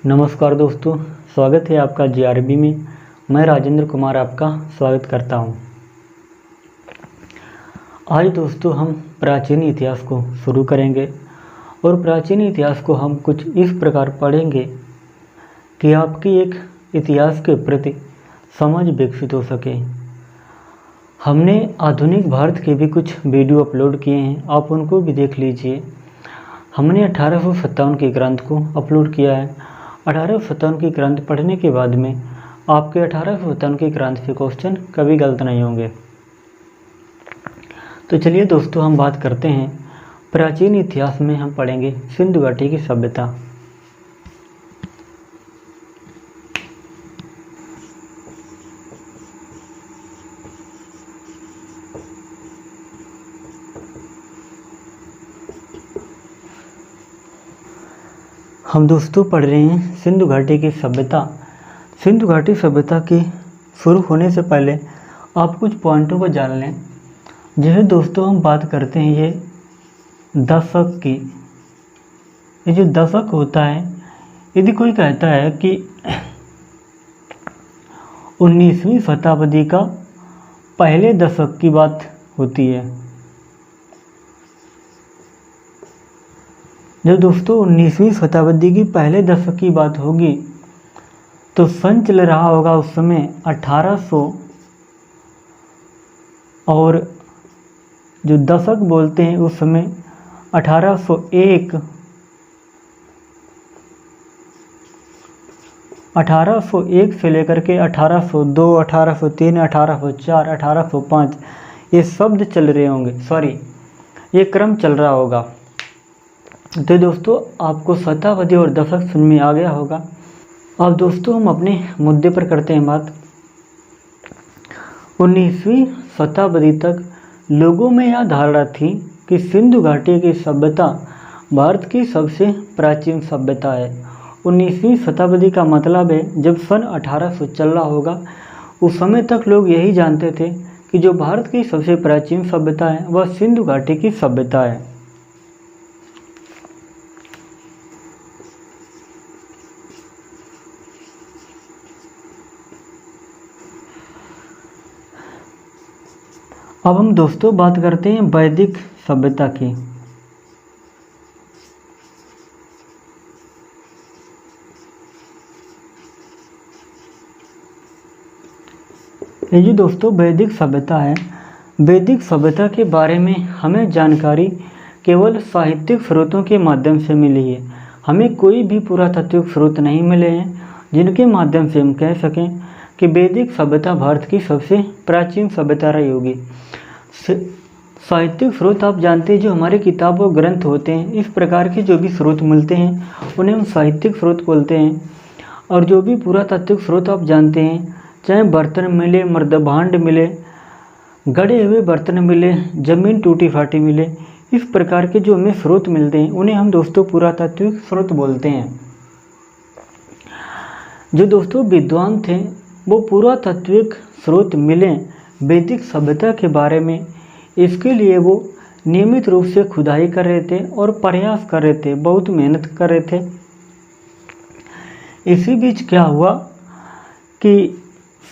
नमस्कार दोस्तों, स्वागत है आपका जीआरबी में। मैं राजेंद्र कुमार आपका स्वागत करता हूं। आज दोस्तों हम प्राचीन इतिहास को शुरू करेंगे और प्राचीन इतिहास को हम कुछ इस प्रकार पढ़ेंगे कि आपकी एक इतिहास के प्रति समझ विकसित हो सके। हमने आधुनिक भारत के भी कुछ वीडियो अपलोड किए हैं, आप उनको भी देख लीजिए। हमने 1857 के ग्रंथ को अपलोड किया है। 1857 की ग्रंथ पढ़ने के बाद में आपके 1857 के ग्रंथ के क्वेश्चन कभी गलत नहीं होंगे। तो चलिए दोस्तों, हम बात करते हैं प्राचीन इतिहास में। हम पढ़ेंगे सिंधु घाटी की सभ्यता। हम दोस्तों पढ़ रहे हैं सिंधु घाटी की सभ्यता। सिंधु घाटी सभ्यता के शुरू होने से पहले आप कुछ पॉइंटों को जान लें। जैसे दोस्तों हम बात करते हैं ये दशक की। ये जो दशक होता है, यदि कोई कहता है कि 19वीं शताब्दी का पहले दशक की बात होती है, जब दोस्तों 19वीं शताब्दी की पहले दशक की बात होगी तो सन चल रहा होगा उस समय 1800, और जो दशक बोलते हैं उस समय 1801, 1801 से लेकर के 1802, 1803, 1804, 1805 ये शब्द चल रहे होंगे, सॉरी ये क्रम चल रहा होगा। तो दोस्तों आपको शताब्दी और दशक समझ में आ गया होगा। अब दोस्तों हम अपने मुद्दे पर करते हैं बात। 19वीं शताब्दी तक लोगों में यह धारणा थी कि सिंधु घाटी की सभ्यता भारत की सबसे प्राचीन सभ्यता है। 19वीं शताब्दी का मतलब है जब सन 1800 चल रहा होगा, उस समय तक लोग यही जानते थे कि जो भारत की सबसे प्राचीन सभ्यता है वह सिंधु घाटी की सभ्यता है। अब हम दोस्तों बात करते हैं वैदिक सभ्यता की। ये जो दोस्तों वैदिक सभ्यता है, वैदिक सभ्यता के बारे में हमें जानकारी केवल साहित्यिक स्रोतों के माध्यम से मिली है। हमें कोई भी पुरातात्विक स्रोत नहीं मिले हैं जिनके माध्यम से हम कह सकें कि वैदिक सभ्यता भारत की सबसे प्राचीन सभ्यता रही होगी। साहित्यिक स्रोत आप जानते हैं, जो हमारे किताब और ग्रंथ होते हैं, इस प्रकार के जो भी स्रोत मिलते हैं उन्हें हम साहित्यिक स्रोत बोलते हैं। और जो भी पुरातात्विक स्रोत आप जानते हैं, चाहे बर्तन मिले, मृदभांड मिले, गड़े हुए बर्तन मिले, जमीन टूटी फाटी मिले, इस प्रकार के जो हमें स्रोत मिलते हैं उन्हें हम दोस्तों पुरातात्विक स्रोत बोलते हैं। जो दोस्तों विद्वान थे वो पुरातात्विक स्रोत मिले वैदिक सभ्यता के बारे में, इसके लिए वो नियमित रूप से खुदाई कर रहे थे और प्रयास कर रहे थे, बहुत मेहनत कर रहे थे। इसी बीच क्या हुआ कि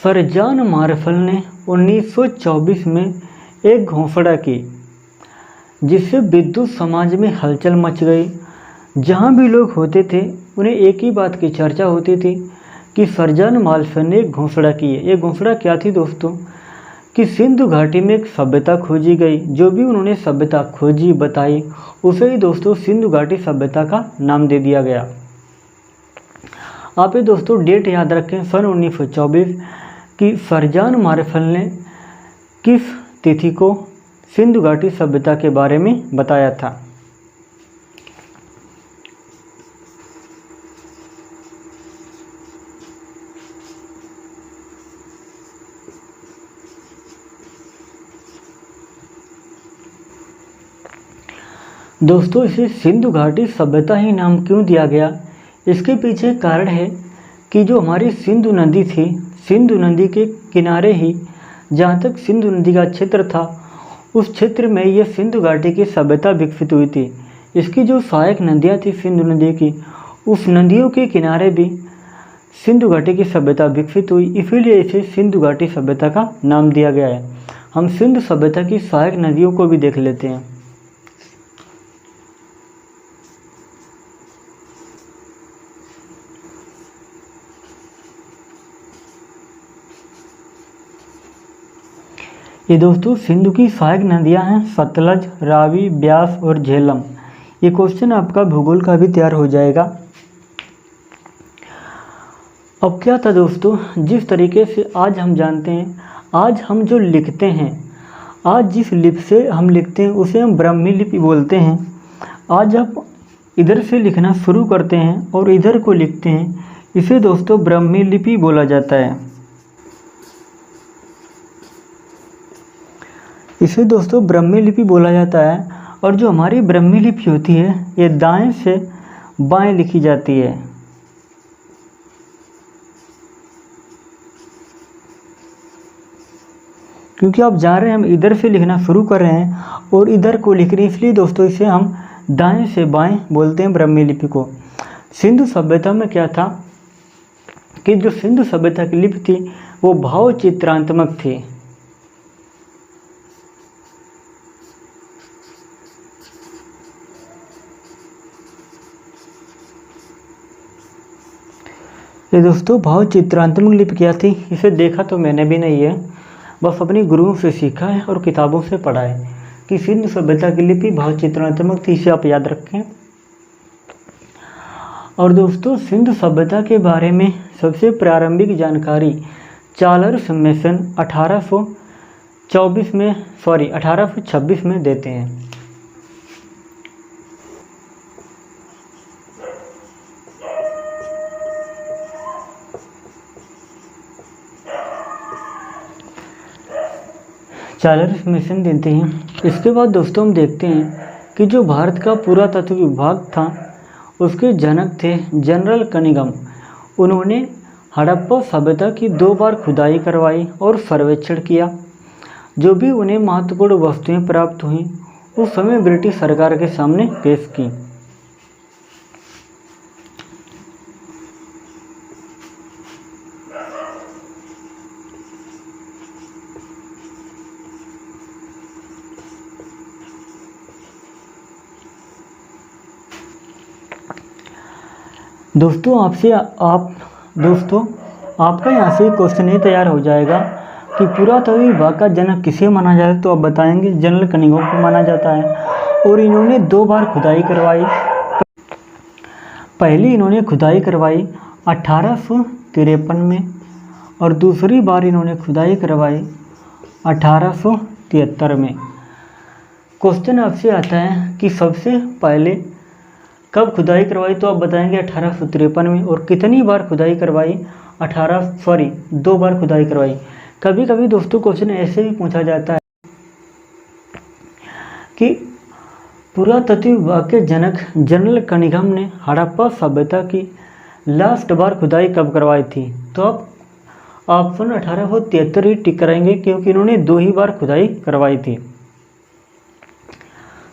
सर जॉन मार्शल ने 1924 में एक घोषणा की जिससे विद्युत समाज में हलचल मच गई। जहाँ भी लोग होते थे उन्हें एक ही बात की चर्चा होती थी कि सर जॉन मार्शल ने एक घोषणा की है। ये घोषणा क्या थी दोस्तों कि सिंधु घाटी में एक सभ्यता खोजी गई। जो भी उन्होंने सभ्यता खोजी बताई उसे ही दोस्तों सिंधु घाटी सभ्यता का नाम दे दिया गया। आप ये दोस्तों डेट याद रखें, सन 1924 की सर जॉन मार्शल ने किस तिथि को सिंधु घाटी सभ्यता के बारे में बताया था। दोस्तों इसे सिंधु घाटी सभ्यता ही नाम क्यों दिया गया, इसके पीछे कारण है कि जो हमारी सिंधु नदी थी, सिंधु नदी के किनारे ही जहाँ तक सिंधु नदी का क्षेत्र था, उस क्षेत्र में यह सिंधु घाटी की सभ्यता विकसित हुई थी। इसकी जो सहायक नदियाँ थी सिंधु नदी की, उस नदियों के किनारे भी सिंधु घाटी की सभ्यता विकसित हुई, इसीलिए इसे सिंधु घाटी सभ्यता का नाम दिया गया है। हम सिंधु सभ्यता की सहायक नदियों को भी देख लेते हैं। ये दोस्तों सिंधु की सहायक नदियां हैं सतलज, रावी, ब्यास और झेलम। ये क्वेश्चन आपका भूगोल का भी तैयार हो जाएगा। अब क्या था दोस्तों, जिस तरीके से आज हम जानते हैं, आज हम जो लिखते हैं, आज जिस लिपि से हम लिखते हैं उसे हम ब्राह्मी लिपि बोलते हैं। आज आप इधर से लिखना शुरू करते हैं और इधर को लिखते हैं, इसे दोस्तों ब्राह्मी लिपि बोला जाता है। इसे दोस्तों ब्राह्मी लिपि बोला जाता है। और जो हमारी ब्राह्मी लिपि होती है ये दाएं से बाएं लिखी जाती है। क्योंकि आप जान रहे हैं हम इधर से लिखना शुरू कर रहे हैं और इधर को लिख रहे हैं, इसलिए दोस्तों इसे हम दाएं से बाएं बोलते हैं ब्राह्मी लिपि को। सिंधु सभ्यता में क्या था कि जो सिंधु सभ्यता की लिपि थी वो भाव चित्रात्मक थी। ये दोस्तों भाव चित्रात्मक लिपि क्या थी, इसे देखा तो मैंने भी नहीं है, बस अपने गुरुओं से सीखा है और किताबों से पढ़ा है कि सिंधु सभ्यता की लिपि भाव चित्रात्मक थी, इसे आप याद रखें। और दोस्तों सिंधु सभ्यता के बारे में सबसे प्रारंभिक जानकारी चार्ल्स मेसन 1826 में देते हैं। चार्ल्स मेसन देते हैं। इसके बाद दोस्तों हम देखते हैं कि जो भारत का पुरातत्व विभाग था उसके जनक थे जनरल कनिंघम। उन्होंने हड़प्पा सभ्यता की 2 बार खुदाई करवाई और सर्वेक्षण किया। जो भी उन्हें महत्वपूर्ण वस्तुएं प्राप्त हुई उस समय ब्रिटिश सरकार के सामने पेश की। दोस्तों आपका यहाँ से क्वेश्चन ये तैयार हो जाएगा कि पुरातत्व विभाग का जनक किसे माना जाता है, तो आप बताएंगे जनरल कनिंघम को माना जाता है। और इन्होंने 2 बार खुदाई करवाई। पहली इन्होंने खुदाई करवाई 1853 में और दूसरी बार इन्होंने खुदाई करवाई 1873 में। क्वेश्चन आपसे आता है कि सबसे पहले कब खुदाई करवाई, तो आप बताएंगे 1853 में। और कितनी बार खुदाई करवाई, 2 बार खुदाई करवाई। कभी कभी दोस्तों क्वेश्चन ऐसे भी पूछा जाता है कि पुरातत्व विभाग के जनक जनरल कनिंघम ने हड़प्पा सभ्यता की लास्ट बार खुदाई कब करवाई थी, तो आप ऑप्शन 1873 ही टिक कराएंगे क्योंकि इन्होंने 2 ही बार खुदाई करवाई थी।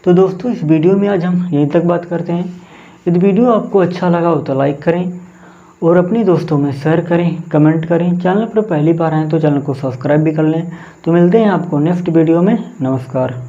तो दोस्तों इस वीडियो में आज हम यहीं तक बात करते हैं। यदि वीडियो आपको अच्छा लगा हो तो लाइक करें और अपने दोस्तों में शेयर करें, कमेंट करें। चैनल पर पहली बार आएँ तो चैनल को सब्सक्राइब भी कर लें। तो मिलते हैं आपको नेक्स्ट वीडियो में। नमस्कार।